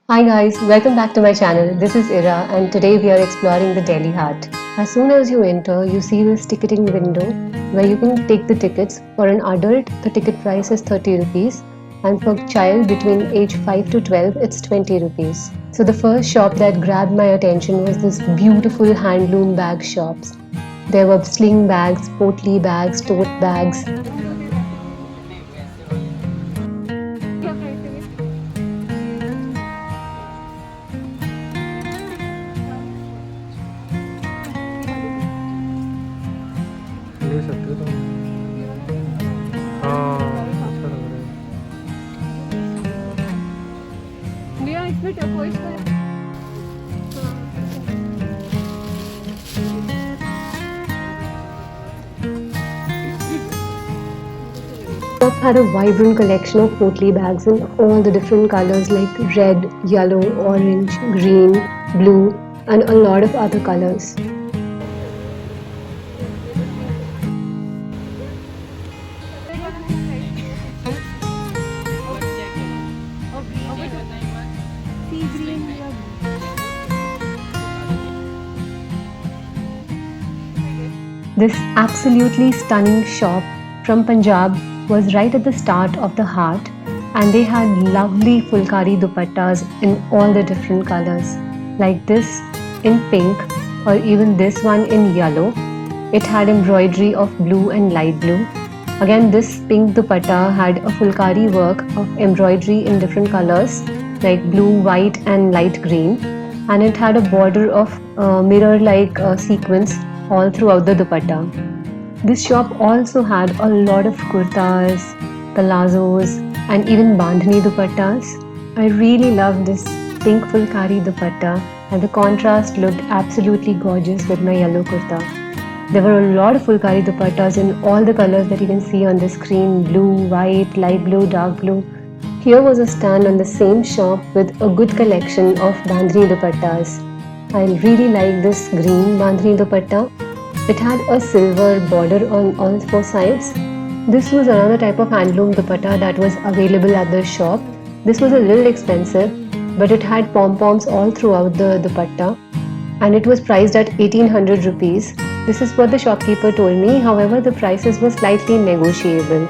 Hi guys, welcome back to my channel. This is Ira and today we are exploring the Delhi Heart. As soon as you enter, you see this ticketing window where you can take the tickets. For an adult, the ticket price is 30 rupees and for child between age 5 to 12, it's 20 rupees. So the first shop that grabbed my attention was this beautiful handloom bag shops. There were sling bags, potli bags, tote bags, ले सकते हो तुम। हाँ, अच्छा लग रहा है। भैया इसमें टर्कोइज का है। shop had a vibrant collection of potli bags in all the different colors like red, yellow, orange, green, blue, and a lot of other colors. This absolutely stunning shop from Punjab was right at the start of the heart, and they had lovely fulkari dupattas in all the different colors, like this in pink or even this one in yellow. It had embroidery of blue and light blue. Again, this pink dupatta had a fulkari work of embroidery in different colors like blue, white, and light green, and it had a border of mirror like sequins all throughout the dupatta. This shop also had a lot of kurtas, palazzos, and even bandhani dupattas. I really loved this pink fulkari dupatta, and the contrast looked absolutely gorgeous with my yellow kurta. There were a lot of fulkari dupattas in all the colors that you can see on the screen: blue, white, light blue, dark blue. Here was a stand on the same shop with a good collection of bandhani dupattas. I really like this green bandhani dupatta. It had a silver border on all four sides. This was another type of handloom dupatta that was available at the shop. This was a little expensive, but it had pom-poms all throughout the dupatta and it was priced at 1800 rupees. This is what the shopkeeper told me. However, the prices were slightly negotiable.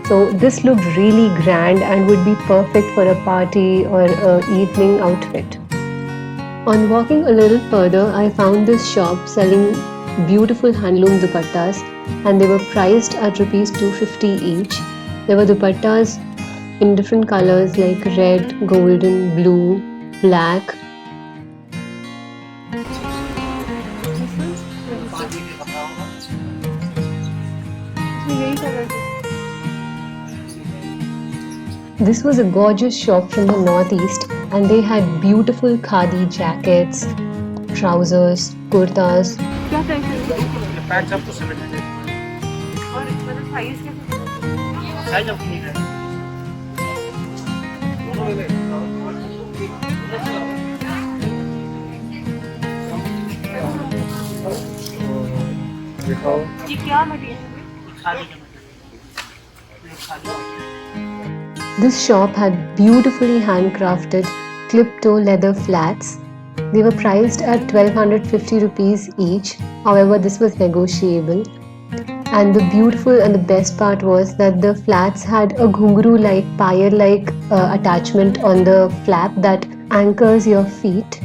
So this looked really grand and would be perfect for a party or a evening outfit. On walking a little further, I found this shop selling beautiful handloom dupattas and they were priced at rupees 250 each. There were dupattas in different colors like red, golden, blue, black. इसमें यही colour है। This was a gorgeous shop from the northeast and they had beautiful khadi jackets, trousers, kurtas. क्या price है? Pant आपको 700 और मतलब size कैसे? Size आपको नहीं है। दोनों ले ले। दिखाओ। जी क्या मटेरियल है? This shop had beautifully handcrafted clip-toe leather flats. They were priced at 1250 rupees each. However, this was negotiable. And the beautiful and the best part was that the flats had a ghungru-like, pyre-like attachment on the flap that anchors your feet.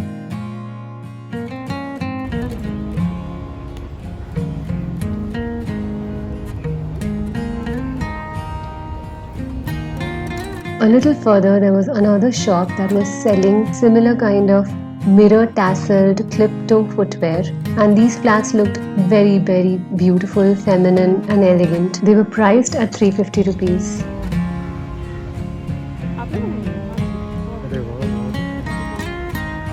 A little further, there was another shop that was selling similar kind of mirror tasseled clip-toe footwear, and these flats looked very, very beautiful, feminine, and elegant. They were priced at 350 rupees. आप लोग अरे वाह।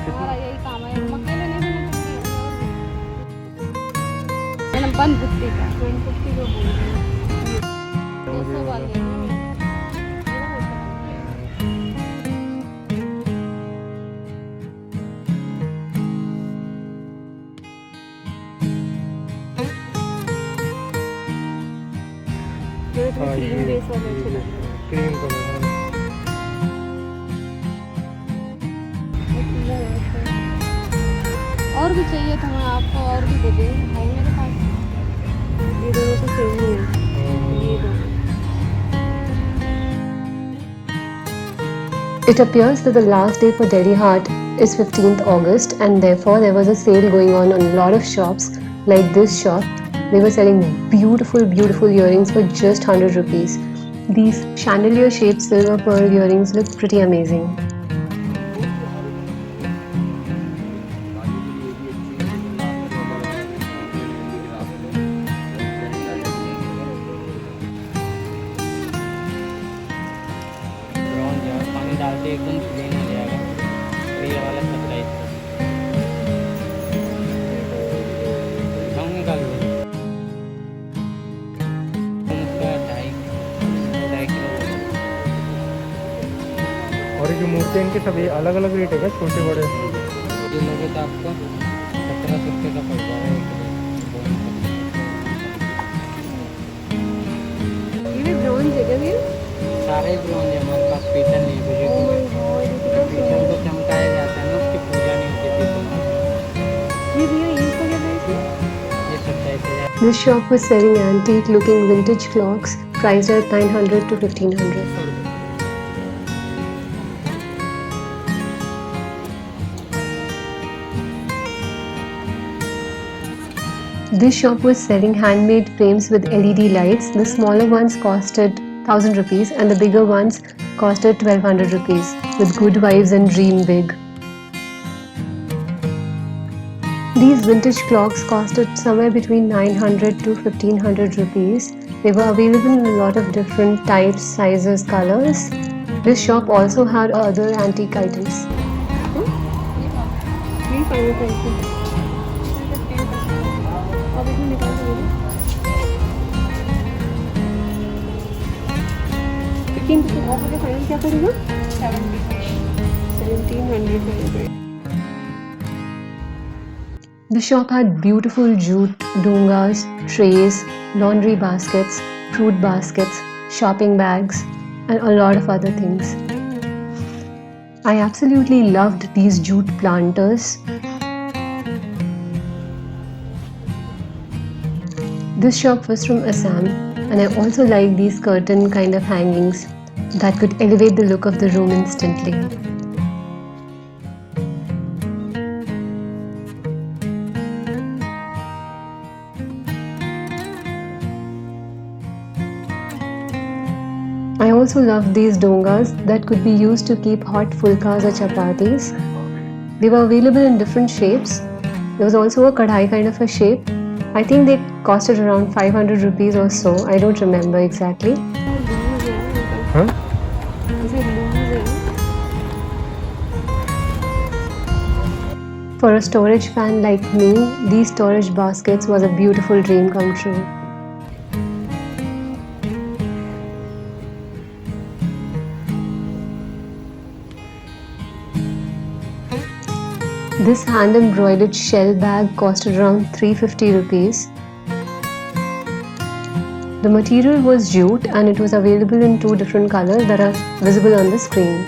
हमारा यही काम है मक्के लेने में मैंने बंद बुद्धि का 250 को बोल रही हूँ 200 वाले हाँ, क्रीम ये बेस वाले अच्छे लग रहे हैं। क्रीम कलर है। और भी चाहिए तो मैं आपको और भी दे दूँगी भाई मेरे पास। ये दोनों तो सेम ही है, ये दो। It appears that the last day for Delhi Heart is 15th August, and therefore there was a sale going on a lot of shops like this shop. They were selling beautiful, beautiful earrings for just 100 rupees. These chandelier shaped silver pearl earrings look pretty amazing. Brown जो है पानी डालते एकदम plane हो जाएगा। तो ये वाला सरप्राइज दिखाऊंगी कल उसका 2.5 किलो। और ये जो मूर्ति इनके सभी अलग अलग रेट है क्या, छोटे बड़े? ये लोगे तो आपको 1700 रुपये का पड़ जाएगा एक किलो। ये भी ब्रॉन्ज है क्या ये? सारे ब्राउन है हमारे पास, पीतल नहीं है। Oh my God, ये कितना पीतल को चमकाया जाता है ना, उसकी पूजा नहीं होती पीतल। ये भैया इसका क्या प्राइस है? ये 27,000। This shop was selling antique looking vintage clocks priced at 900 to 1500. This shop was selling handmade frames with LED lights. The smaller ones costed 1000 rupees and the bigger ones costed 1200 rupees with good vibes and dream big. These vintage clocks costed somewhere between 900 to 1500 rupees. They were available in a lot of different types, sizes, colors. This shop also had other antique items. ये final price है। अब इसमें निकाल दो मेरे। 15% of होगा, final क्या करेगा? 1700 का। The shop had beautiful jute, dongas, trays, laundry baskets, fruit baskets, shopping bags, and a lot of other things. I absolutely loved these jute planters. This shop was from Assam, and I also like these curtain kind of hangings that could elevate the look of the room instantly. I also love these dongas that could be used to keep hot fulkas or chapatis. They were available in different shapes. There was also a kadhai kind of a shape. I think they costed around 500 rupees or so. I don't remember exactly. हाँ? ऐसे loose है। For a storage fan like me, these storage baskets was a beautiful dream come true. This hand embroidered shell bag costed around 350 rupees. The material was jute and it was available in 2 different colors that are visible on the screen.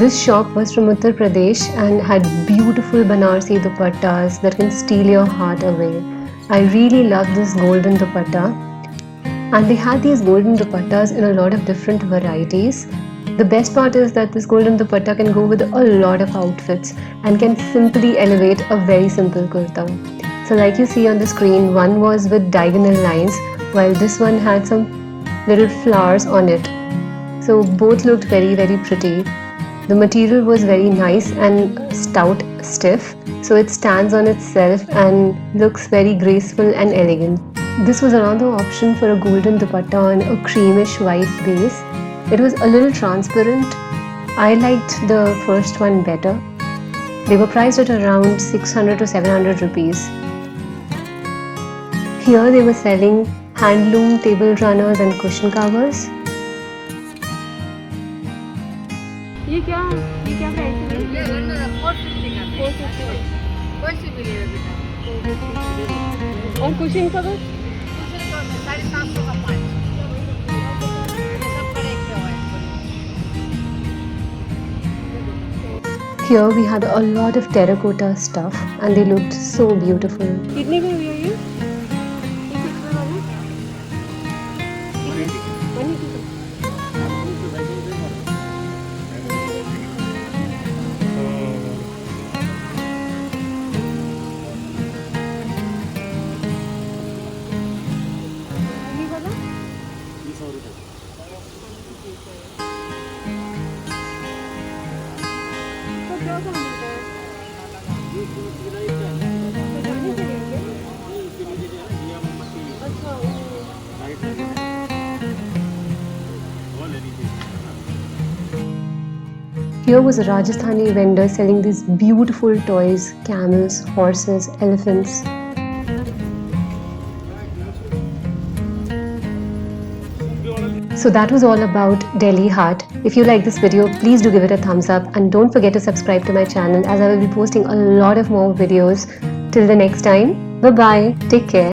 This shop was from Uttar Pradesh and had beautiful Banarsi dupattas that can steal your heart away. I really love this golden dupatta, and they had these golden dupattas in a lot of different varieties. The best part is that this golden dupatta can go with a lot of outfits and can simply elevate a very simple kurta. So like you see on the screen, one was with diagonal lines while this one had some little flowers on it. So both looked very, very pretty. The material was very nice and stout, stiff, so it stands on itself and looks very graceful and elegant. This was another option for a golden dupatta on a creamish white base. It was a little transparent I liked the first one better. They were priced at around 600 to 700 rupees. Here they were selling handloom table runners and cushion covers. ये क्या price है? ये runner 450 का है। 450 कौन सी मिली है बेटा? और कुशन कवर? कुशन का 750 का 5। सब पर एक है। Here we had a lot of terracotta stuff and they looked so beautiful. कितने का भैया ये? कितने वाला? 180 का। ये वाला? तो क्या दाम होता है? जाने के लिए क्या? अच्छा, Here was a Rajasthani vendor selling these beautiful toys, camels, horses, elephants. So that was all about Delhi Haat. If you like this video, please do give it a thumbs up and don't forget to subscribe to my channel as I will be posting a lot of more videos. Till the next time, bye bye, take care.